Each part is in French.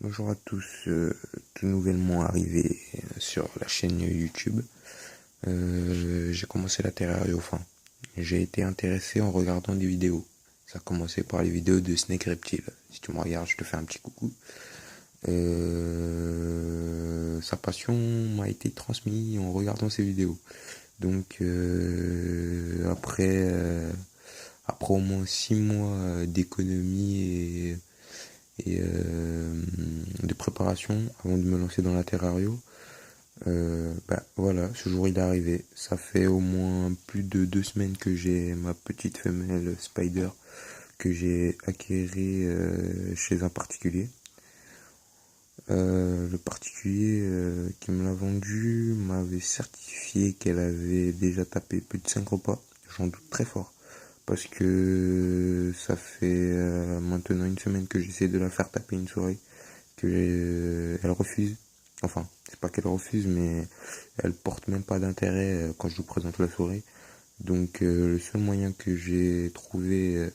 Bonjour à tous, tout nouvellement arrivé sur la chaîne YouTube. J'ai commencé la Terrario, j'ai été intéressé en regardant des vidéos. Ça a commencé par les vidéos de Snake Reptile. Si tu me regardes, je te fais un petit coucou. Sa passion m'a été transmise en regardant ses vidéos. Donc après au moins 6 mois d'économie et de préparation avant de me lancer dans la Terrario, voilà, ce jour il est arrivé. Ça fait au moins plus de 2 semaines que j'ai ma petite femelle Spider que j'ai acquérie chez un particulier. Le particulier qui me l'a vendu m'avait certifié qu'elle avait déjà tapé plus de 5 repas. J'en doute très fort parce que ça fait maintenant une semaine que j'essaie de la faire taper une souris, elle refuse. Enfin, c'est pas qu'elle refuse, mais elle porte même pas d'intérêt quand je lui présente la souris. Donc le seul moyen que j'ai trouvé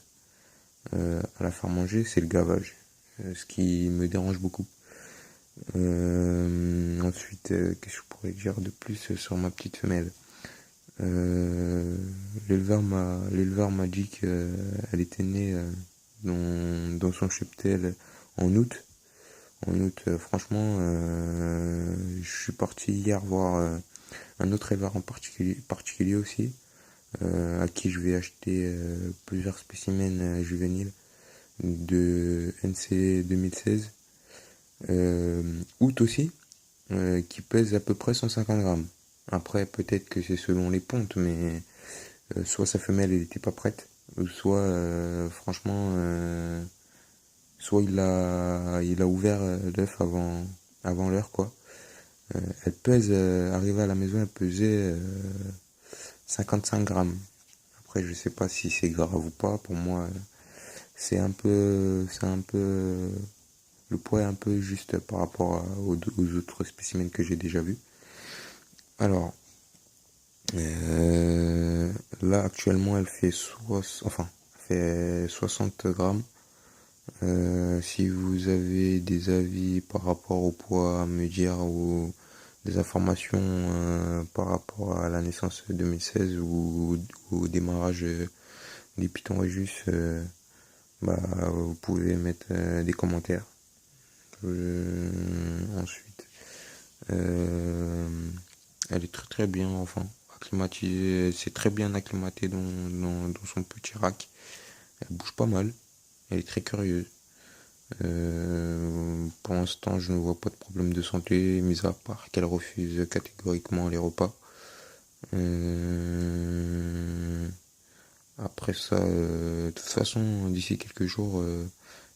à la faire manger, c'est le gavage, ce qui me dérange beaucoup. Ensuite, qu'est-ce que je pourrais dire de plus sur ma petite femelle? L'éleveur m'a dit qu'elle était née dans son cheptel en août. Franchement, je suis parti hier voir un autre éleveur en particulier aussi, à qui je vais acheter plusieurs spécimens juvéniles de NC 2016. Août aussi, qui pèse à peu près 150 grammes. Après, peut-être que c'est selon les pontes, mais soit sa femelle elle était pas prête, soit franchement, soit il a ouvert l'œuf avant l'heure quoi. Elle pèse, arrivée à la maison, elle pesait 55 grammes. Après, je sais pas si c'est grave ou pas. Pour moi, le poids est un peu juste par rapport aux autres spécimens que j'ai déjà vus. Alors, là actuellement elle fait 60 grammes. Si vous avez des avis par rapport au poids à me dire ou des informations par rapport à la naissance 2016 ou au démarrage des Python Réjus, vous pouvez mettre des commentaires. Ensuite, elle est très très bien, acclimatisée, c'est très bien acclimatée dans son petit rack. Elle bouge pas mal, elle est très curieuse. Pour l'instant, je ne vois pas de problème de santé, mis à part qu'elle refuse catégoriquement les repas. Après ça, de toute façon, d'ici quelques jours,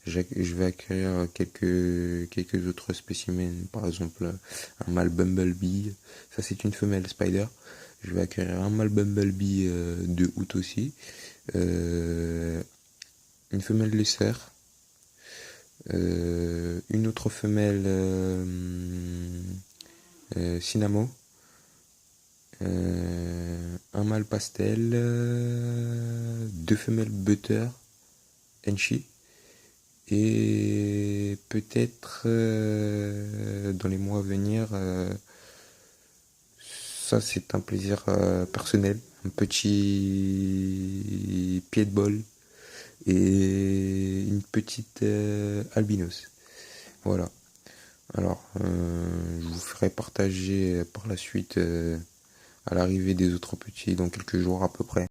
je vais acquérir quelques autres spécimens, par exemple un mâle Bumblebee. Ça, c'est une femelle Spider. Je vais acquérir un mâle Bumblebee de août aussi. Une femelle Lesser. Une autre femelle Cinnamo. Un mâle pastel. Deux femelles Butter. Enchi. Et peut-être dans les mois à venir, ça c'est un plaisir personnel, un petit pied de bol et une petite albinos. Voilà. Alors, je vous ferai partager par la suite à l'arrivée des autres petits dans quelques jours à peu près.